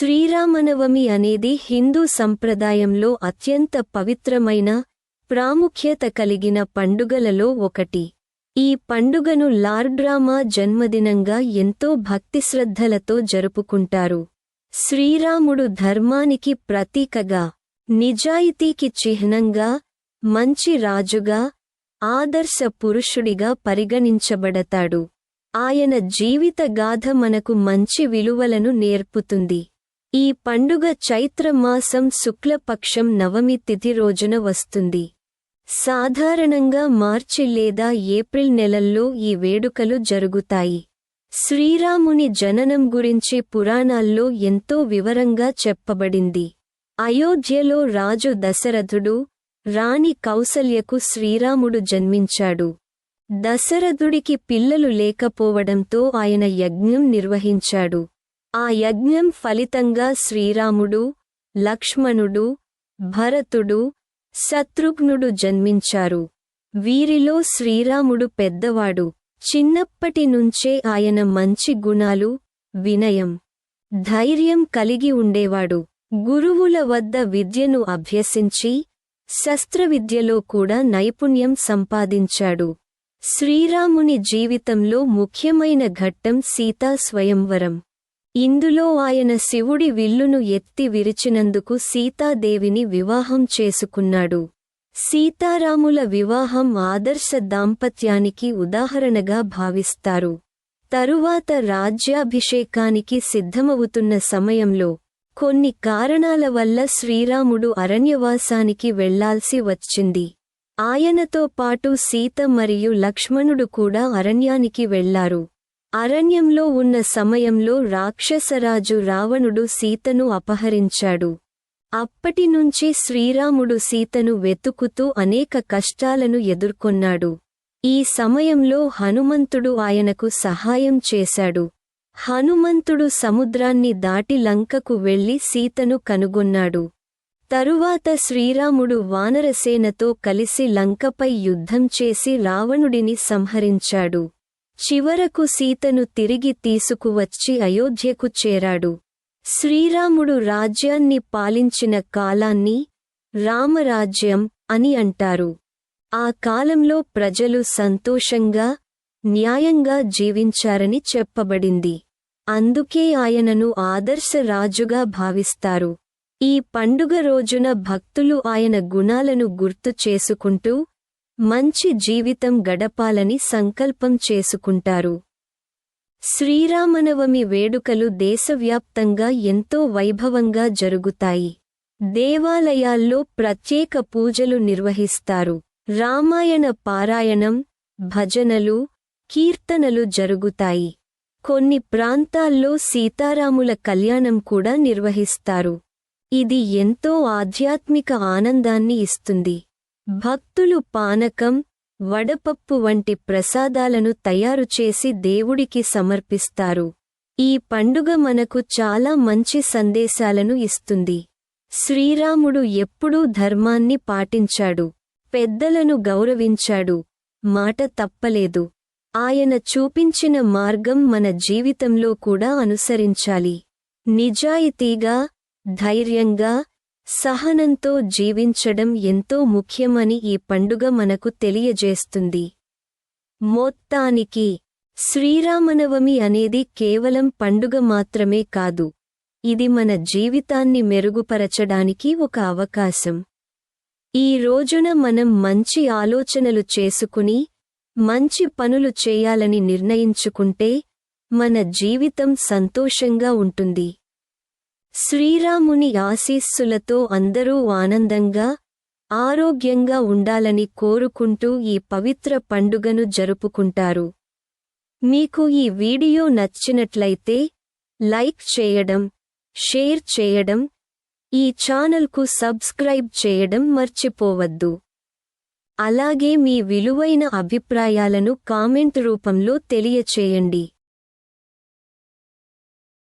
శ్రీరామనవమి అనేది హిందూ సంప్రదాయంలో అత్యంత పవిత్రమైన, ప్రాముఖ్యత కలిగిన పండుగలలో ఒకటి. ఈ పండుగను లార్డ్ రామ జన్మదినంగా ఎంతో భక్తిశ్రద్ధలతో జరుపుకుంటారు. శ్రీరాముడు ధర్మానికి ప్రతీకగా, నిజాయితీకి చిహ్నంగా, మంచి రాజుగా, ఆదర్శ పురుషుడిగా పరిగణించబడతాడు. ఆయన జీవిత గాథ మనకు మంచి విలువలను నేర్పుతుంది. ఈ పండుగ చైత్ర మాసం శుక్లపక్షం నవమి తిథి రోజున వస్తుంది. సాధారణంగా మార్చి లేదా ఏప్రిల్ నెలల్లో ఈ వేడుకలు జరుగుతాయి. శ్రీరాముని జననం గురించి పురాణాల్లో ఎంతో వివరంగా చెప్పబడింది. అయోధ్యలో రాజు దశరథుడు, రాణి కౌసల్యకు శ్రీరాముడు జన్మించాడు. దశరథుడికి పిల్లలు లేకపోవడంతో ఆయన యజ్ఞం నిర్వహించాడు. ఆ యజ్ఞం ఫలితంగా శ్రీరాముడు, లక్ష్మణుడు, భరతుడు, శత్రుఘ్నుడు జన్మించారు. వీరిలో శ్రీరాముడు పెద్దవాడు. చిన్నప్పటి నుంచే ఆయన మంచి గుణాలు, వినయం, ధైర్యం కలిగి ఉండేవాడు. గురువుల వద్ద విద్యను అభ్యసించి, శస్త్రవిద్యలో కూడా నైపుణ్యం సంపాదించాడు. శ్రీరాముని జీవితంలో ముఖ్యమైన ఘట్టం సీతా స్వయంవరం. ఇందులో ఆయన శివుడి విల్లును ఎత్తి విరిచినందుకు సీతాదేవిని వివాహం చేసుకున్నాడు. సీతారాముల వివాహం ఆదర్శ దాంపత్యానికి ఉదాహరణగా భావిస్తారు. తరువాత రాజ్యాభిషేకానికి సిద్ధమవుతున్న సమయంలో కొన్ని కారణాల వల్ల శ్రీరాముడు అరణ్యవాసానికి వెళ్లాల్సి వచ్చింది. ఆయనతో పాటు సీత మరియు లక్ష్మణుడు కూడా అరణ్యానికి వెళ్లారు. అరణ్యంలో ఉన్న సమయంలో రాక్షసరాజు రావణుడు సీతను అపహరించాడు. అప్పటినుంచి శ్రీరాముడు సీతను వెతుకుతూ అనేక కష్టాలను ఎదుర్కొన్నాడు. ఈ సమయంలో హనుమంతుడు ఆయనకు సహాయం చేశాడు. హనుమంతుడు సముద్రాన్ని దాటి లంకకు వెళ్లి సీతను కనుగొన్నాడు. తరువాత శ్రీరాముడు వానరసేనతో కలిసి లంకపై యుద్ధం చేసి రావణుడిని సంహరించాడు. చివరకు సీతను తిరిగి తీసుకువచ్చి అయోధ్యకు చేరాడు. శ్రీరాముడు రాజ్యాన్ని పాలించిన కాలాన్ని రామరాజ్యం అని అంటారు. ఆ కాలంలో ప్రజలు సంతోషంగా, న్యాయంగా జీవించారని చెప్పబడింది. అందుకే ఆయనను ఆదర్శ రాజుగా భావిస్తారు. ఈ పండుగ రోజున భక్తులు ఆయన గుణాలను గుర్తు చేసుకుంటూ మంచి జీవితం గడపాలని సంకల్పం చేసుకుంటారు. శ్రీరామనవమి వేడుకలు దేశవ్యాప్తంగా ఎంతో వైభవంగా జరుగుతాయి. దేవాలయాల్లో ప్రత్యేక పూజలు నిర్వహిస్తారు. రామాయణ పారాయణం, భజనలు, కీర్తనలు జరుగుతాయి. కొన్ని ప్రాంతాల్లో సీతారాముల కళ్యాణం కూడా నిర్వహిస్తారు. ఇది ఎంతో ఆధ్యాత్మిక ఆనందాన్ని ఇస్తుంది. భక్తులు పానకం, వడపప్పు వంటి ప్రసాదాలను తయారుచేసి దేవుడికి సమర్పిస్తారు. ఈ పండుగ మనకు చాలా మంచి సందేశాలను ఇస్తుంది. శ్రీరాముడు ఎప్పుడూ ధర్మాన్ని పాటించాడు. పెద్దలను గౌరవించాడు. మాట తప్పలేదు. ఆయన చూపించిన మార్గం మన జీవితంలో కూడా అనుసరించాలి. నిజాయితీగా, ధైర్యంగా, సహనంతో జీవించడం ఎంతో ముఖ్యమని ఈ పండుగ మనకు తెలియజేస్తుంది. మొత్తానికి శ్రీరామనవమి అనేది కేవలం పండుగ మాత్రమే కాదు. ఇది మన జీవితాన్ని మెరుగుపరచడానికి ఒక అవకాశం. ఈ రోజున మనం మంచి ఆలోచనలు చేసుకుని, మంచి పనులు చేయాలని నిర్ణయించుకుంటే మన జీవితం సంతోషంగా ఉంటుంది. శ్రీరాముని ఆశీస్సులతో అందరూ ఆనందంగా, ఆరోగ్యంగా ఉండాలని కోరుకుంటూ ఈ పవిత్ర పండుగను జరుపుకుంటారు. మీకు ఈ వీడియో నచ్చినట్లయితే లైక్ చేయడం, షేర్ చేయడం, ఈ ఛానల్కు సబ్స్క్రైబ్ చేయడం మర్చిపోవద్దు. అలాగే మీ విలువైన అభిప్రాయాలను కామెంట్ రూపంలో తెలియచేయండి.